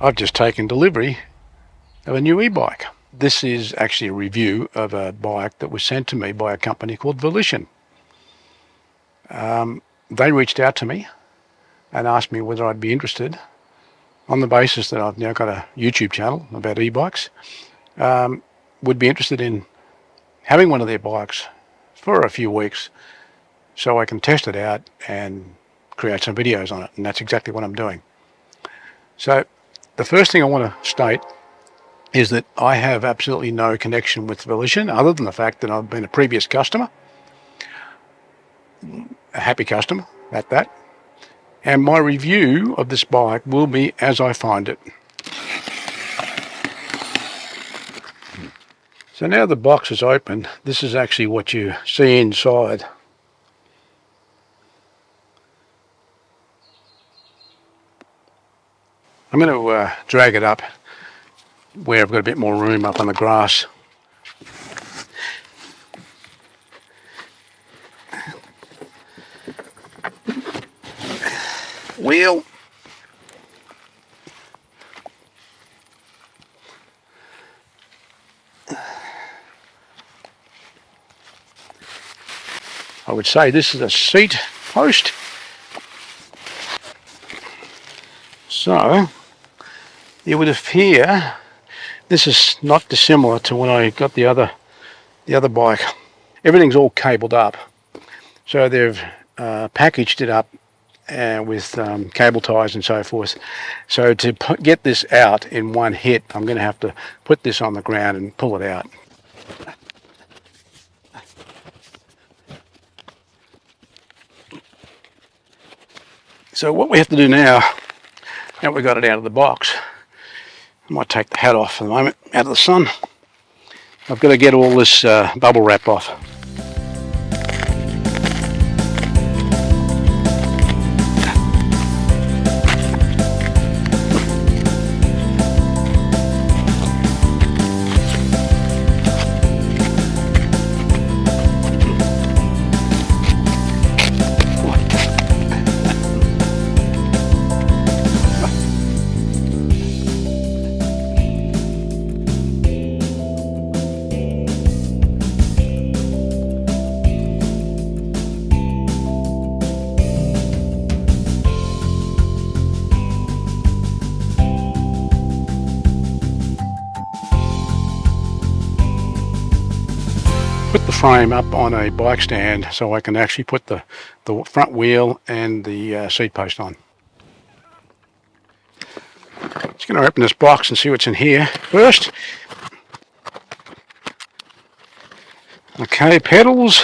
I've just taken delivery of a new e-bike. This is actually a review of a bike that was sent to me by a company called Volition. They reached out to me and asked me whether I'd be interested, on the basis that I've now got a YouTube channel about e-bikes, would be interested in having one of their bikes for a few weeks so I can test it out and create some videos on it, and that's exactly what I'm doing. So the first thing I want to state is that I have absolutely no connection with Volition other than the fact that I've been a previous customer, a happy customer at that, and my review of this bike will be as I find it. So now the box is open, this is actually what you see inside. I'm going to drag it up where I've got a bit more room up on the grass. Wheel. I would say this is a seat post. So it would appear this is not dissimilar to when I got the other bike. Everything's all cabled up, so they've packaged it up with cable ties and so forth. So to get this out in one hit, I'm going to have to put this on the ground and pull it out. So what we have to do now we got it out of the box, I might take the hat off for the moment, out of the sun. I've got to get all this bubble wrap off. Put the frame up on a bike stand so I can actually put the front wheel and the seat post on. Just going to open this box and see what's in here first. Okay, pedals.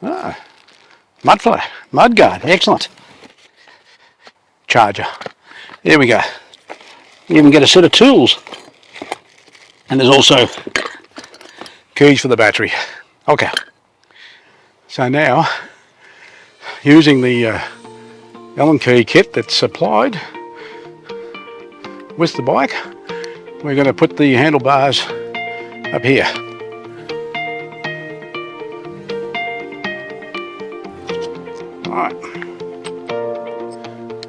Mud flat, mud guard, excellent. Charger. There we go. You even get a set of tools. And there's also keys for the battery. Okay. So now, using the Allen key kit that's supplied with the bike, we're going to put the handlebars up here. Alright.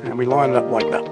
And we line it up like that.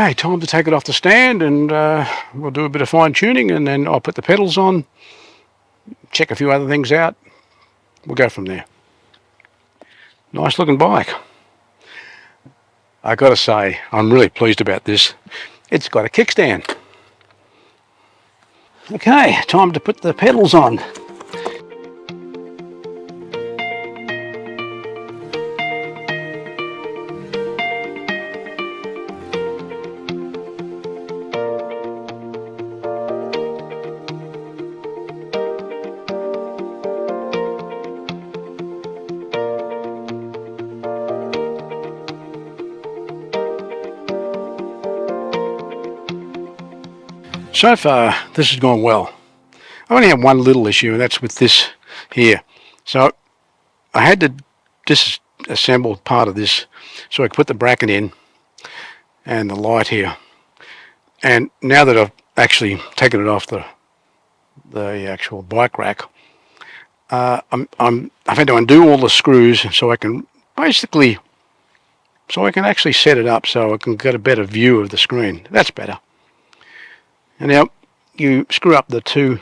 Okay, time to take it off the stand, and we'll do a bit of fine tuning, and then I'll put the pedals on, check a few other things out. We'll go from there. Nice looking bike. I got to say, I'm really pleased about this. It's got a kickstand. Okay, time to put the pedals on. So far, this has gone well. I only have one little issue, and that's with this here. So I had to disassemble part of this so I could put the bracket in and the light here. And now that I've actually taken it off the actual bike rack, I've had to undo all the screws so I can actually set it up so I can get a better view of the screen. That's better. And now you screw up the two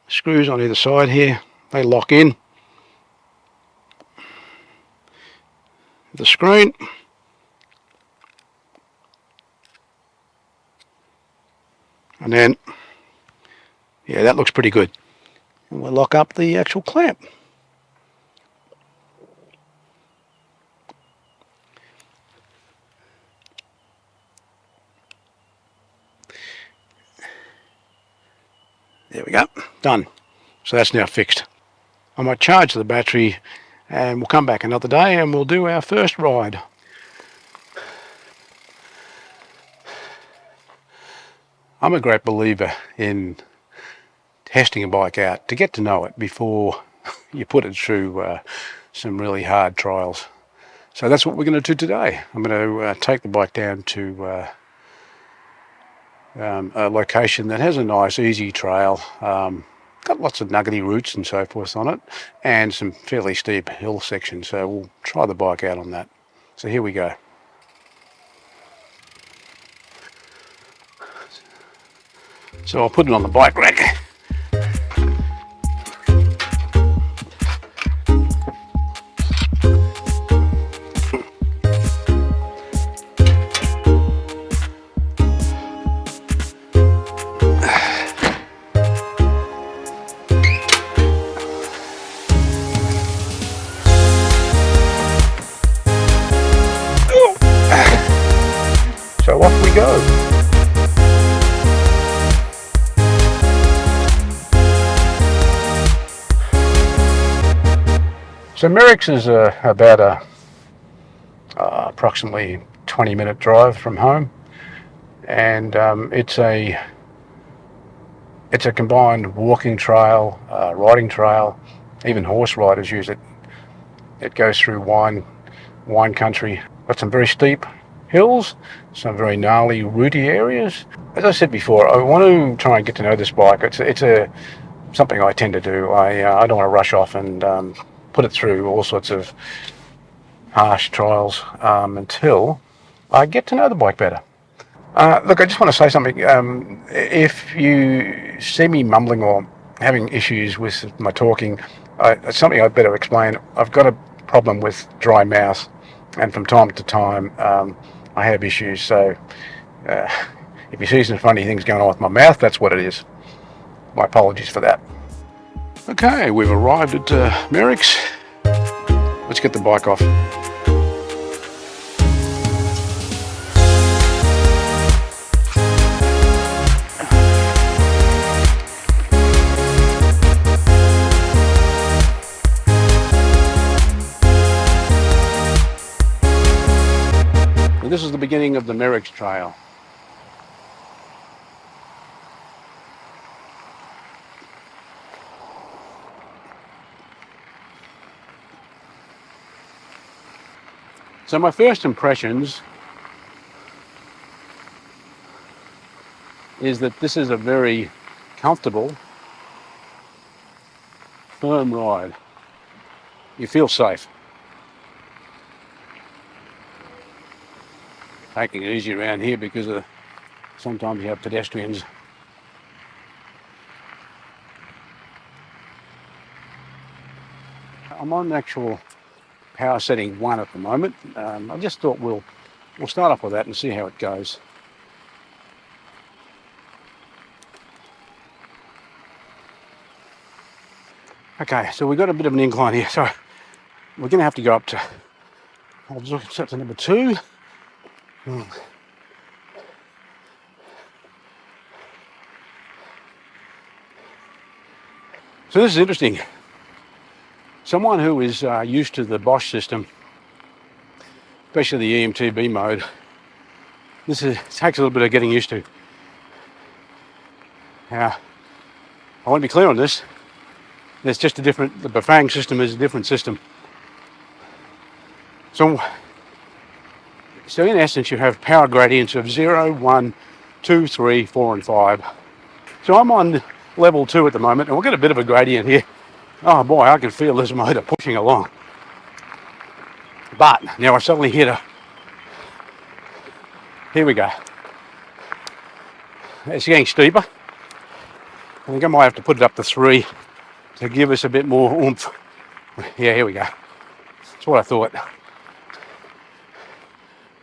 screws on either side here. They lock in the screen. And then, yeah, that looks pretty good. And we'll lock up the actual clamp. There we go, done. So that's now fixed. I might charge the battery and we'll come back another day and we'll do our first ride. I'm a great believer in testing a bike out to get to know it before you put it through some really hard trials. So that's what we're going to do today. I'm going to take the bike down to a location that has a nice easy trail, got lots of nuggety routes and so forth on it, and some fairly steep hill sections, so we'll try the bike out on that. So here we go. So I'll put it on the bike rack. So off we go. So Merrick's is about approximately 20-minute drive from home, and it's a combined walking trail, riding trail. Even horse riders use it. It goes through wine country. Got some very steep hills, some very gnarly, rooty areas. As I said before, I want to try and get to know this bike. It's something I tend to do. I don't want to rush off and put it through all sorts of harsh trials until I get to know the bike better. Look, I just want to say something. If you see me mumbling or having issues with my talking, it's something I'd better explain. I've got a problem with dry mouth, and from time to time I have issues. So if you see some funny things going on with my mouth, that's what it is. My apologies for that. Okay, we've arrived at Merrick's. Let's get the bike off. And this is the beginning of the Merrick's Trail. So my first impressions is that this is a very comfortable, firm ride. You feel safe. taking it easy around here because sometimes you have pedestrians. I'm on actual power setting 1 at the moment. I just thought we'll start off with that and see how it goes. Okay, so we've got a bit of an incline here, so we're going to have to go up to, I'll just set to number 2. So this is interesting. Someone who is used to the Bosch system, especially the eMTB mode, takes a little bit of getting used to. Now, I want to be clear on this. There's just the Bafang system is a different system. So in essence, you have power gradients of 0, 1, 2, 3, 4, and 5. So I'm on level 2 at the moment, and we'll get a bit of a gradient here. Oh boy, I can feel this motor pushing along. But now I suddenly hit here we go. It's getting steeper. I think I might have to put it up to 3 to give us a bit more oomph. Yeah, here we go. That's what I thought.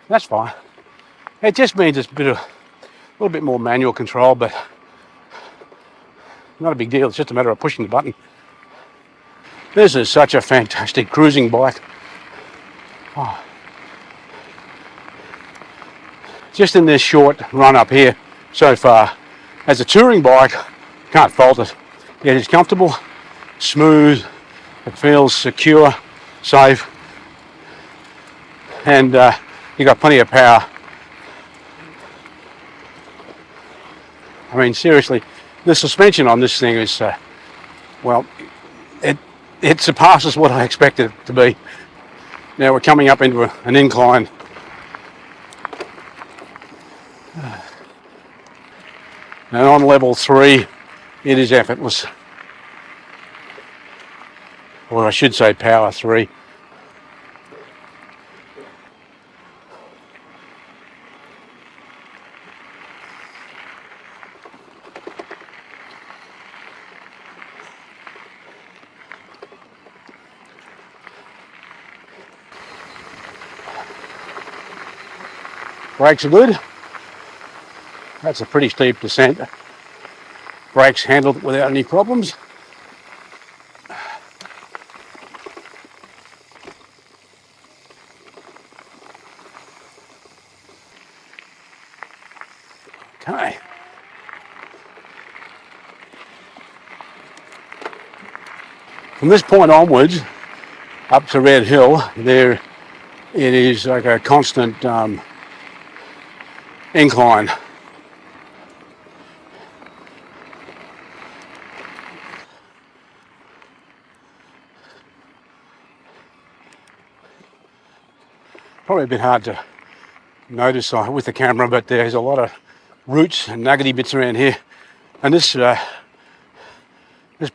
That's fine. It just means it's a little bit more manual control, but not a big deal. It's just a matter of pushing the button. This is such a fantastic cruising bike. Oh. Just in this short run up here so far, as a touring bike, can't fault it. It is comfortable, smooth, it feels secure, safe, and you got plenty of power. I mean, seriously, the suspension on this thing is, well, it surpasses what I expected it to be. Now we're coming up into an incline. And on level 3, it is effortless. Or I should say power 3. Brakes are good. That's a pretty steep descent. Brakes handled without any problems. Okay. From this point onwards, up to Red Hill, it is like a constant incline. Probably a bit hard to notice with the camera, but there's a lot of roots and nuggety bits around here, and this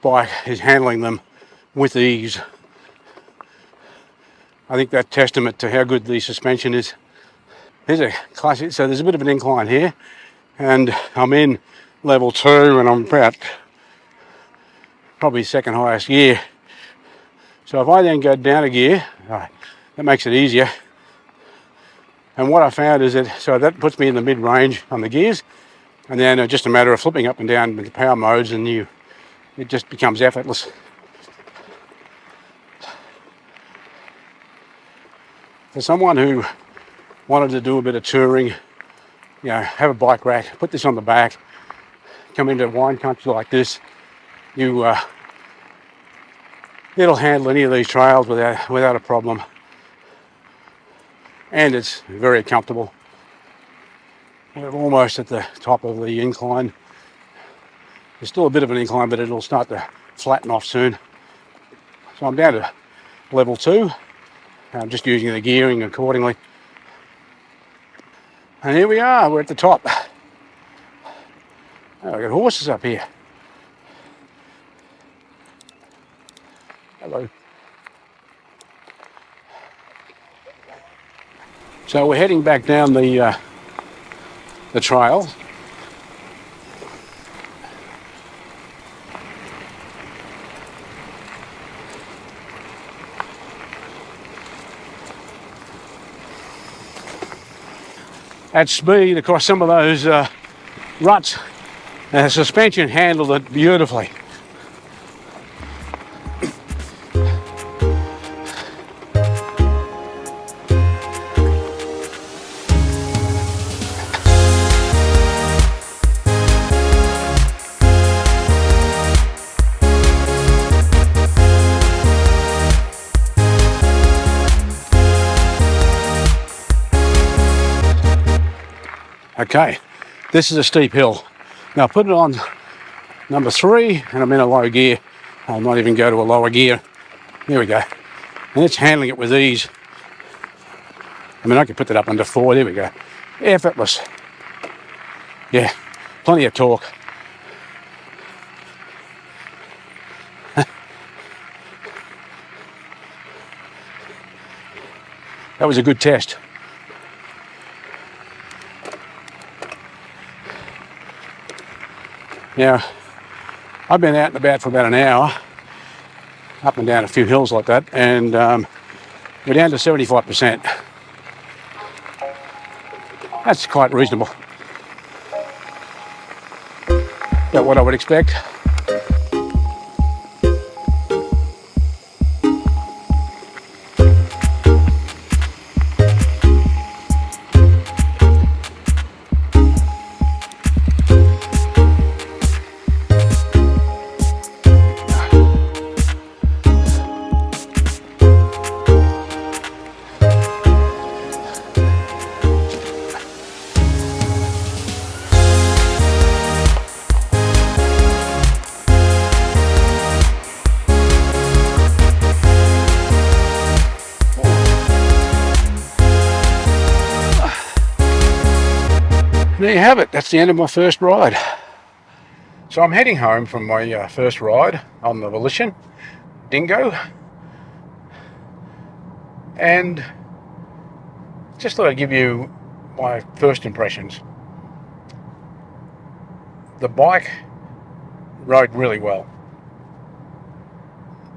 bike is handling them with ease. I think that's testament to how good the suspension is. Here's a classic. So there's a bit of an incline here, and I'm in level 2, and I'm about probably second highest gear. So if I then go down a gear, that makes it easier. And what I found is that puts me in the mid-range on the gears, and then just a matter of flipping up and down with the power modes, and it just becomes effortless. For someone who wanted to do a bit of touring, have a bike rack, put this on the back, come into wine country like this, it'll handle any of these trails without a problem. And it's very comfortable. We're almost at the top of the incline. There's still a bit of an incline, but it'll start to flatten off soon. So I'm down to level 2. I'm just using the gearing accordingly. And here we are, we're at the top. Oh, we've got horses up here. Hello. So we're heading back down the trail. At speed across some of those ruts, and the suspension handled it beautifully. Okay, this is a steep hill. Now put it on number 3 and I'm in a low gear. I'll not even go to a lower gear. There we go. And it's handling it with ease. I mean, I could put that up under 4. There we go. Effortless. Yeah, plenty of torque. That was a good test. Now, I've been out and about for about an hour, up and down a few hills like that, and we're down to 75%. That's quite reasonable. About what I would expect. There you have it. That's the end of my first ride. So I'm heading home from my first ride on the Volition Dingo, and just thought I'd give you my first impressions. The bike rode really well.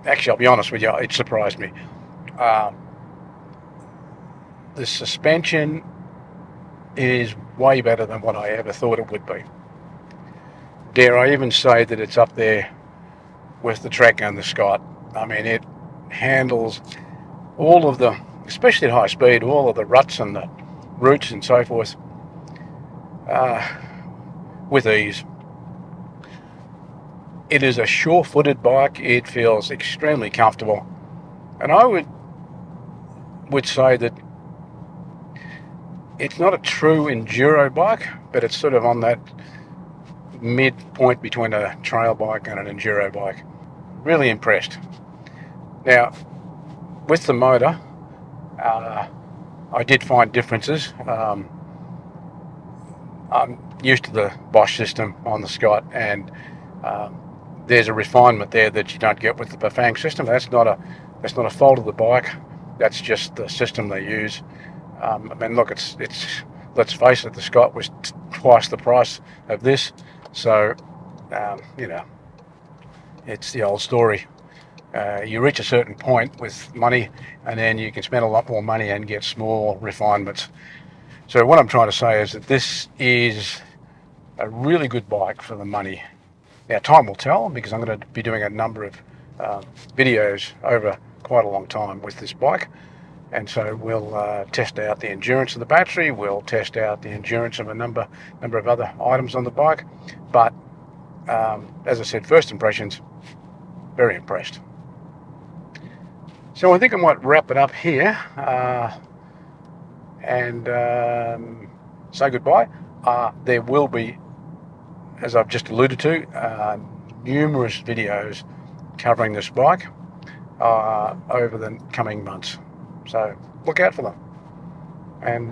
Actually, I'll be honest with you, it surprised me. The suspension is way better than what I ever thought it would be. Dare I even say that it's up there with the Trek and the Scott. I mean, it handles all of the, especially at high speed, all of the ruts and the roots and so forth with ease. It is a sure-footed bike. It feels extremely comfortable, and I would say that it's not a true enduro bike, but it's sort of on that midpoint between a trail bike and an enduro bike. Really impressed. Now, with the motor, I did find differences. I'm used to the Bosch system on the Scott, and there's a refinement there that you don't get with the Bafang system. That's not a fault of the bike. That's just the system they use. I mean, look, it's let's face it, the Scott was twice the price of this, so you know, it's the old story. You reach a certain point with money, and then you can spend a lot more money and get small refinements. So what I'm trying to say is that this is a really good bike for the money. Now, time will tell, because I'm going to be doing a number of videos over quite a long time with this bike. And so we'll test out the endurance of the battery, we'll test out the endurance of a number of other items on the bike. But as I said, first impressions, very impressed. So I think I might wrap it up here and say goodbye. There will be, as I've just alluded to, numerous videos covering this bike over the coming months. So look out for them, and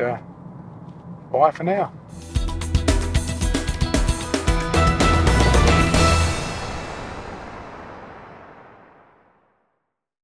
bye for now.